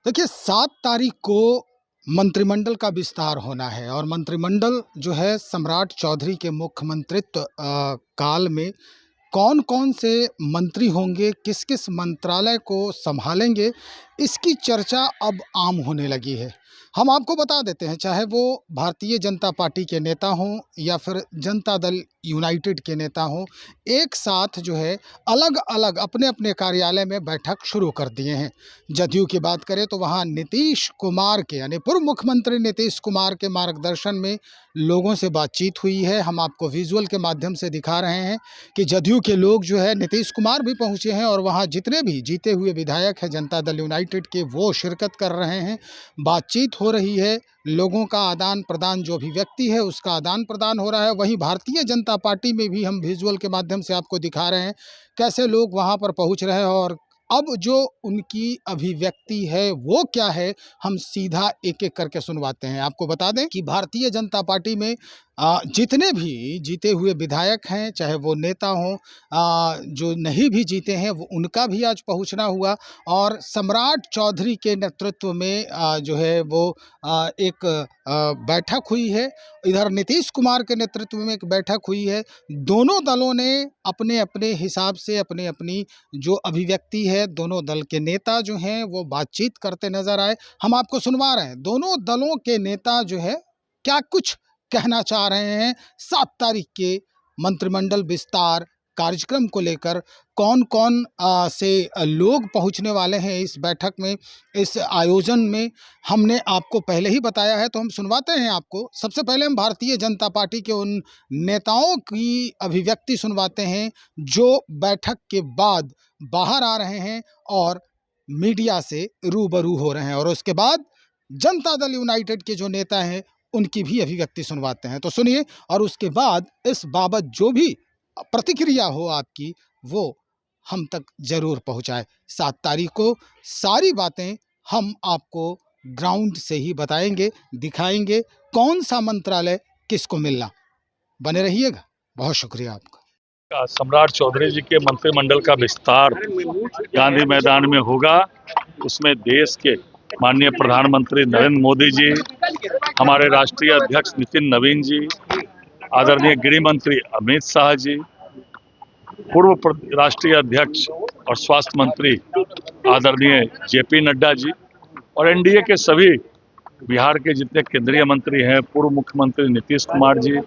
देखिए 7 तारीख को मंत्रिमंडल का विस्तार होना है और मंत्रिमंडल जो है सम्राट चौधरी के मुख्यमंत्रित्व काल में कौन-कौन से मंत्री होंगे, किस-किस मंत्रालय को सँभालेंगे, इसकी चर्चा अब आम होने लगी है। हम आपको बता देते हैं, चाहे वो भारतीय जनता पार्टी के नेता हों या फिर जनता दल यूनाइटेड के नेता हों, एक साथ जो है अलग-अलग अपने-अपने कार्यालय में बैठक शुरू कर दिए हैं। जदयू की बात करें तो वहाँ नीतीश कुमार के यानी पूर्व मुख्यमंत्री नीतीश कुमार के मार्गदर्शन में लोगों से बातचीत हुई है। हम आपको विजुअल के माध्यम से दिखा रहे हैं कि जदयू के लोग जो है नीतीश कुमार भी पहुँचे हैं और वहाँ जितने भी जीते हुए विधायक हैं जनता दल यूनाइटेड के, वो शिरकत कर रहे हैं। बातचीत हो रही है, लोगों का आदान-प्रदान, जो भी व्यक्ति है उसका आदान-प्रदान हो रहा है। वहीं भारतीय जनता पार्टी में भी हम विजुअल के माध्यम से आपको दिखा रहे हैं कैसे लोग वहाँ पर पहुँच रहे हैं और अब जो उनकी अभिव्यक्ति है वो क्या है, हम सीधा एक-एक करके सुनवाते हैं। आपको बता दें कि भारतीय जनता पार्टी में जितने भी जीते हुए विधायक हैं, चाहे वो नेता हों, जो नहीं भी जीते हैं वो उनका भी आज पहुंचना हुआ और सम्राट चौधरी के नेतृत्व में जो है वो एक बैठक हुई है। इधर नीतीश कुमार के नेतृत्व में एक बैठक हुई है। दोनों दलों ने अपने-अपने हिसाब से अपनी-अपनी जो अभिव्यक्ति है, दोनों दल के नेता जो हैं वो बातचीत करते नज़र आए। हम आपको सुनवा रहे हैं, दोनों दलों के नेता जो है क्या कुछ कहना चाह रहे हैं 7 तारीख के मंत्रिमंडल विस्तार कार्यक्रम को लेकर। कौन-कौन से लोग पहुंचने वाले हैं इस बैठक में, इस आयोजन में, हमने आपको पहले ही बताया है, तो हम सुनवाते हैं आपको। सबसे पहले हम भारतीय जनता पार्टी के उन नेताओं की अभिव्यक्ति सुनवाते हैं जो बैठक के बाद बाहर आ रहे हैं और मीडिया से रूबरू हो रहे हैं, और उसके बाद जनता दल यूनाइटेड के जो नेता हैं उनकी भी अभिव्यक्ति सुनवाते हैं। तो सुनिए और उसके बाद इस बाबत जो भी प्रतिक्रिया हो आपकी वो हम तक जरूर पहुंचाए। 7 तारीख को सारी बातें हम आपको ग्राउंड से ही बताएंगे, दिखाएंगे कौन सा मंत्रालय किसको मिलना। बने रहिएगा। बहुत शुक्रिया आपका। सम्राट चौधरी जी के मंत्रिमंडल का विस्तार गांधी मैदान में होगा। उसमें देश के माननीय प्रधानमंत्री नरेंद्र मोदी जी, हमारे राष्ट्रीय अध्यक्ष नितिन नवीन जी, आदरणीय गृह मंत्री अमित शाह जी, पूर्व राष्ट्रीय अध्यक्ष और स्वास्थ्य मंत्री आदरणीय जेपी नड्डा जी और एनडीए के सभी बिहार के जितने केंद्रीय मंत्री हैं, पूर्व मुख्यमंत्री नीतीश कुमार जी,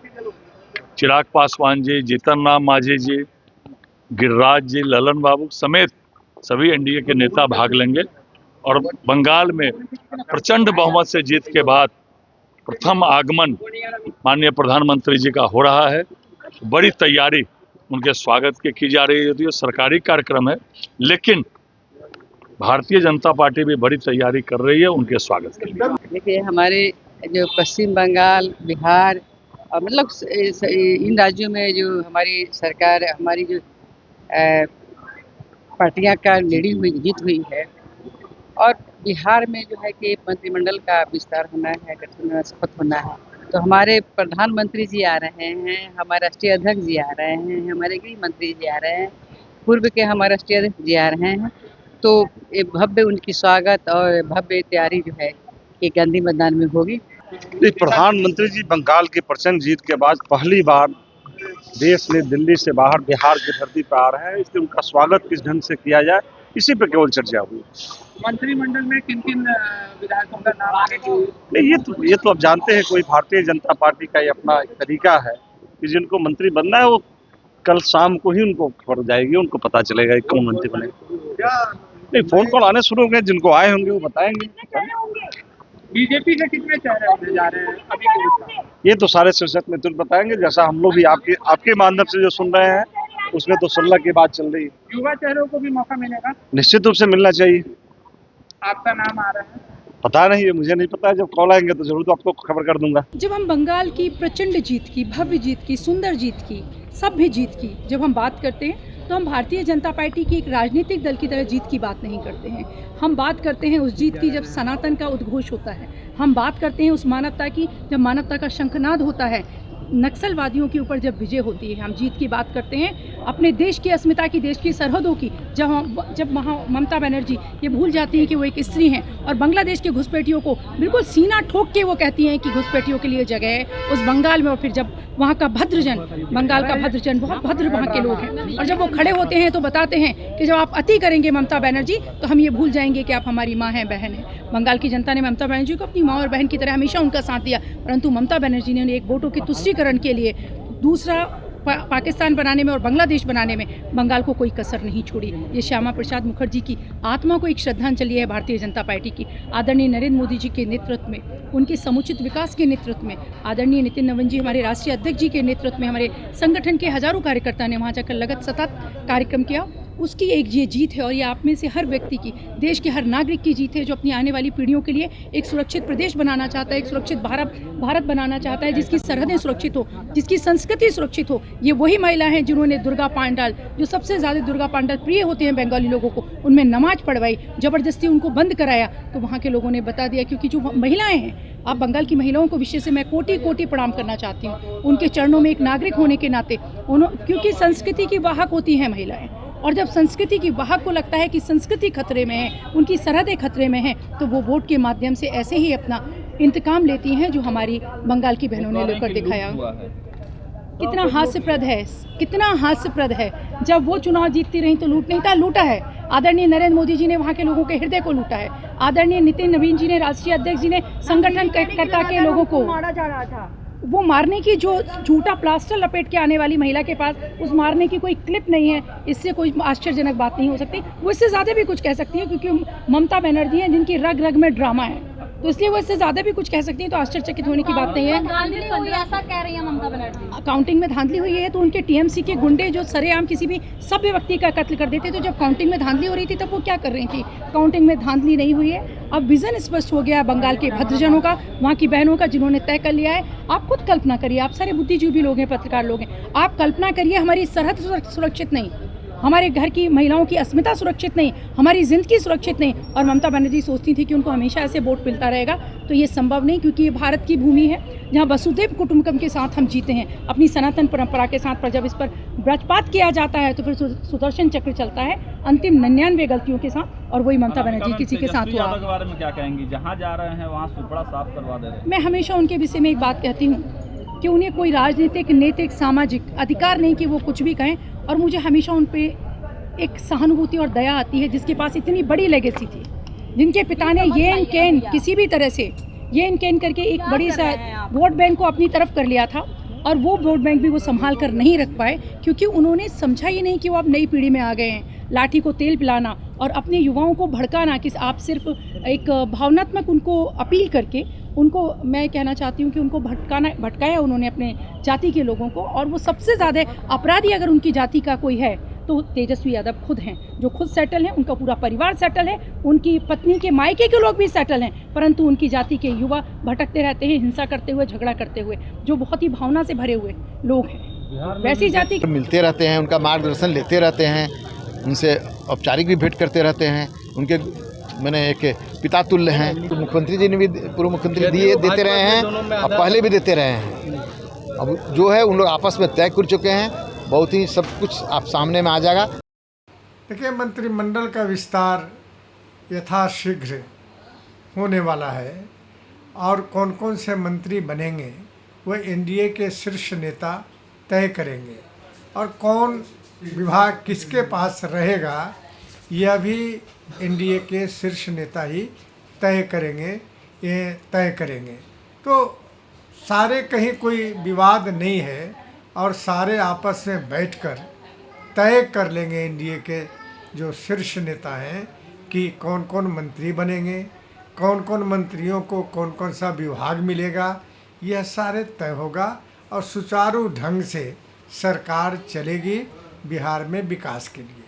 चिराग पासवान जी, जीतन राम मांझी जी, गिरिराज जी, ललन बाबू समेत सभी एनडीए के नेता भाग लेंगे। और बंगाल में प्रचंड बहुमत से जीत के बाद प्रथम आगमन माननीय प्रधानमंत्री जी का हो रहा है। बड़ी तैयारी उनके स्वागत की जा रही है। ये सरकारी कार्यक्रम है, लेकिन भारतीय जनता पार्टी भी बड़ी तैयारी कर रही है उनके स्वागत के लिए। देखिए, हमारे जो पश्चिम बंगाल, बिहार और मतलब इन राज्यों में जो हमारी सरकार, हमारी जो पार्टियां का लीडिंग हुई, जीत हुई है, और बिहार में जो है कि मंत्रिमंडल का विस्तार होना है, गठन होना, शपथ होना है, तो हमारे प्रधानमंत्री जी आ रहे हैं, हमारे राष्ट्रीय अध्यक्ष जी आ रहे हैं, हमारे गृह मंत्री जी आ रहे हैं, पूर्व के हमारे राष्ट्रीय अध्यक्ष जी आ रहे हैं। तो ये भव्य उनकी स्वागत और भव्य तैयारी जो है कि गांधी मैदान में होगी। प्रधानमंत्री जी बंगाल की प्रचंड जीत के बाद पहली बार देश में दिल्ली से बाहर बिहार की धरती पर आ रहे हैं, इसलिए उनका स्वागत किस ढंग से किया जाए इसी पर केवल चर्चा हुई। मंत्रिमंडल में किन किन विधायकों का नाम आने की? नहीं, ये तो आप जानते हैं, कोई भारतीय जनता पार्टी का ये अपना एक तरीका है कि जिनको मंत्री बनना है वो कल शाम को ही उनको खबर जाएगी, उनको पता चलेगा कि कौन मंत्री बनेगा। नहीं, फोन कॉल आने शुरू हो गए, जिनको आए होंगे वो बताएंगे। बीजेपी के कितने चेहरे जा रहे हैं अभी? ये तो सारे शीर्षक में तुरंत बताएंगे, जैसा हम लोग भी आपके माध्यम से जो सुन रहे हैं उसमें तो 16 की बात चल रही है। युवा चेहरों को भी मौका मिलेगा? निश्चित रूप से मिलना चाहिए। आपका नाम आ रहा है? पता नहीं है, मुझे नहीं पता, जब कॉल आएंगे तो जरूर तो आपको खबर कर दूंगा। जब हम बंगाल की प्रचंड जीत की, भव्य जीत की, सुंदर जीत की, सभ्य जीत की जब हम बात करते हैं तो हम भारतीय जनता पार्टी की एक राजनीतिक दल की तरह जीत की बात नहीं करते हैं। हम बात करते हैं उस जीत की जब सनातन का उद्घोष होता है, हम बात करते हैं उस मानवता की जब मानवता का शंखनाद होता है, नक्सलवादियों के ऊपर जब विजय होती है। हम जीत की बात करते हैं अपने देश की अस्मिता की, देश की सरहदों की, जब ममता बनर्जी ये भूल जाती हैं कि वो एक स्त्री हैं और बांग्लादेश के घुसपैठियों को बिल्कुल सीना ठोक के वो कहती हैं कि घुसपैठियों के लिए जगह है उस बंगाल में, और फिर जब वहाँ का भद्रजन, बंगाल का भद्रजन, बहुत भद्र वहाँ के लोग हैं, और जब वो खड़े होते हैं तो बताते हैं कि जब आप अति करेंगे ममता बनर्जी तो हम ये भूल जाएंगे कि आप हमारी माँ हैं, बहन हैं। बंगाल की जनता ने ममता बनर्जी को अपनी माँ और बहन की तरह हमेशा उनका साथ दिया, परंतु ममता बनर्जी ने एक वोटों के तुष्टीकरण के लिए दूसरा पाकिस्तान बनाने में और बांग्लादेश बनाने में बंगाल को कोई कसर नहीं छोड़ी। ये श्यामा प्रसाद मुखर्जी की आत्मा को एक श्रद्धांजलि है भारतीय जनता पार्टी की। आदरणीय नरेंद्र मोदी जी के नेतृत्व में, उनके समुचित विकास के नेतृत्व में, आदरणीय नितिन नवीन जी हमारे राष्ट्रीय अध्यक्ष जी के नेतृत्व में, हमारे संगठन के हजारों कार्यकर्ता ने वहाँ जाकर लगत सतत कार्यक्रम किया। उसकी एक ये जीत है और ये आप में से हर व्यक्ति की, देश के हर नागरिक की जीत है जो अपनी आने वाली पीढ़ियों के लिए एक सुरक्षित प्रदेश बनाना चाहता है, एक सुरक्षित भारत बनाना चाहता है, जिसकी सरहदें सुरक्षित हो, जिसकी संस्कृति सुरक्षित हो। ये वही महिला हैं जिन्होंने दुर्गा पांडाल, जो सबसे ज़्यादा दुर्गा पांडाल प्रिय होते हैं बंगाली लोगों को, उनमें नमाज पढ़वाई, ज़बरदस्ती उनको बंद कराया, तो वहाँ के लोगों ने बता दिया। क्योंकि जो महिलाएँ हैं, आप बंगाल की महिलाओं को विशेष से मैं कोटि कोटि प्रणाम करना चाहती हूँ, उनके चरणों में एक नागरिक होने के नाते, क्योंकि संस्कृति की वाहक होती हैं महिलाएँ, और जब संस्कृति की वाहक को लगता है कि संस्कृति खतरे में है, उनकी सरहदें खतरे में हैं, तो वो वोट के माध्यम से ऐसे ही अपना इंतकाम लेती हैं, जो हमारी बंगाल की बहनों ने लेकर दिखाया। कितना हास्यप्रद है, कितना हास्यप्रद है। जब वो चुनाव जीतती रही तो लूट नहीं था, लूटा है। आदरणीय नरेंद्र मोदी जी ने वहाँ के लोगों के हृदय को लूटा है। आदरणीय नितिन नवीन जी ने, राष्ट्रीय अध्यक्ष जी ने संगठन कर्ता के लोगों को मारा जा रहा था, वो मारने की जो झूठा प्लास्टर लपेट के आने वाली महिला के पास उस मारने की कोई क्लिप नहीं है, इससे कोई आश्चर्यजनक बात नहीं हो सकती। वो इससे ज़्यादा भी कुछ कह सकती है, क्योंकि ममता बनर्जी हैं जिनकी रग रग में ड्रामा है, तो इसलिए वो इससे ज़्यादा भी कुछ कह सकती है, तो आश्चर्यचकित होने की बात नहीं है। ऐसा कह रही है ममता बनर्जी, काउंटिंग में धांधली हुई है, तो उनके टीएमसी के गुंडे जो सरेआम किसी भी सभ्य व्यक्ति का कत्ल कर देते, तो जब काउंटिंग में धांधली हो रही थी तब वो क्या कर रही थी? काउंटिंग में धांधली नहीं हुई है। अब विजन स्पष्ट हो गया बंगाल के भद्रजनों का, वहाँ की बहनों का, जिन्होंने तय कर लिया है। आप खुद कल्पना करिए, आप सारे बुद्धिजीवी लोग हैं, पत्रकार लोग हैं, आप कल्पना करिए हमारी सरहद सुरक्षित नहीं, हमारे घर की महिलाओं की अस्मिता सुरक्षित नहीं, हमारी ज़िंदगी सुरक्षित नहीं, और ममता बनर्जी सोचती थी कि उनको हमेशा ऐसे वोट मिलता रहेगा। तो ये संभव नहीं, क्योंकि ये भारत की भूमि है जहाँ वसुदेव कुटुंबकम के साथ हम जीते हैं, अपनी सनातन परंपरा के साथ। पर जब इस पर वज्रपात किया जाता है तो फिर सुदर्शन चक्र चलता है अंतिम 99 गलतियों के साथ, और वही ममता बनर्जी किसी के साथ हुआ। के बारे में क्या कहेंगी? जहाँ जा रहे हैं वहाँ सुपड़ा साफ करवा दे रहे हैं। मैं हमेशा उनके विषय में एक बात कहती हूँ कि उन्हें कोई राजनीतिक, नैतिक, सामाजिक अधिकार नहीं कि वो कुछ भी कहें, और मुझे हमेशा उन पर एक सहानुभूति और दया आती है, जिसके पास इतनी बड़ी लेगेसी थी, जिनके पिता ने ये इन कैन किसी भी तरह से ये इन कैन करके एक बड़ी सा वोट बैंक को अपनी तरफ कर लिया था, और वो वोट बैंक भी वो संभाल कर नहीं रख पाए, क्योंकि उन्होंने समझा ही नहीं कि वो अब नई पीढ़ी में आ गए हैं। लाठी को तेल पिलाना और अपने युवाओं को भड़काना, कि आप सिर्फ एक भावनात्मक उनको अपील करके उनको, मैं कहना चाहती हूँ कि उनको भटकाया उन्होंने अपने जाति के लोगों को। और वो सबसे ज़्यादा अपराधी अगर उनकी जाति का कोई है तो तेजस्वी यादव खुद हैं, जो खुद सेटल हैं, उनका पूरा परिवार सेटल है, उनकी पत्नी के मायके के लोग भी सेटल हैं, परंतु उनकी जाति के युवा भटकते रहते हैं, हिंसा करते हुए, झगड़ा करते हुए, जो बहुत ही भावना से भरे हुए लोग हैं। वैसी जाति मिलते रहते हैं, उनका मार्गदर्शन लेते रहते हैं, उनसे औपचारिक भी भेंट करते रहते हैं। उनके मैंने एक पिता तुल्य हैं। मुख्यमंत्री जी ने भी, पूर्व मुख्यमंत्री देते रहे हैं और पहले भी देते रहे हैं। अब जो है उन लोग आपस में तय कर चुके हैं, बहुत ही सब कुछ आप सामने में आ जाएगा। देखिए, मंत्रिमंडल का विस्तार यथाशीघ्र होने वाला है, और कौन कौन से मंत्री बनेंगे वह एनडीए के शीर्ष नेता तय करेंगे, और कौन विभाग किसके पास रहेगा यह भी एनडीए के शीर्ष नेता ही तय करेंगे। तो सारे, कहीं कोई विवाद नहीं है, और सारे आपस में बैठकर तय कर लेंगे एनडीए के जो शीर्ष नेता हैं कि कौन कौन मंत्री बनेंगे, कौन कौन मंत्रियों को कौन कौन सा विभाग मिलेगा। यह सारे तय होगा, और सुचारू ढंग से सरकार चलेगी बिहार में विकास के लिए।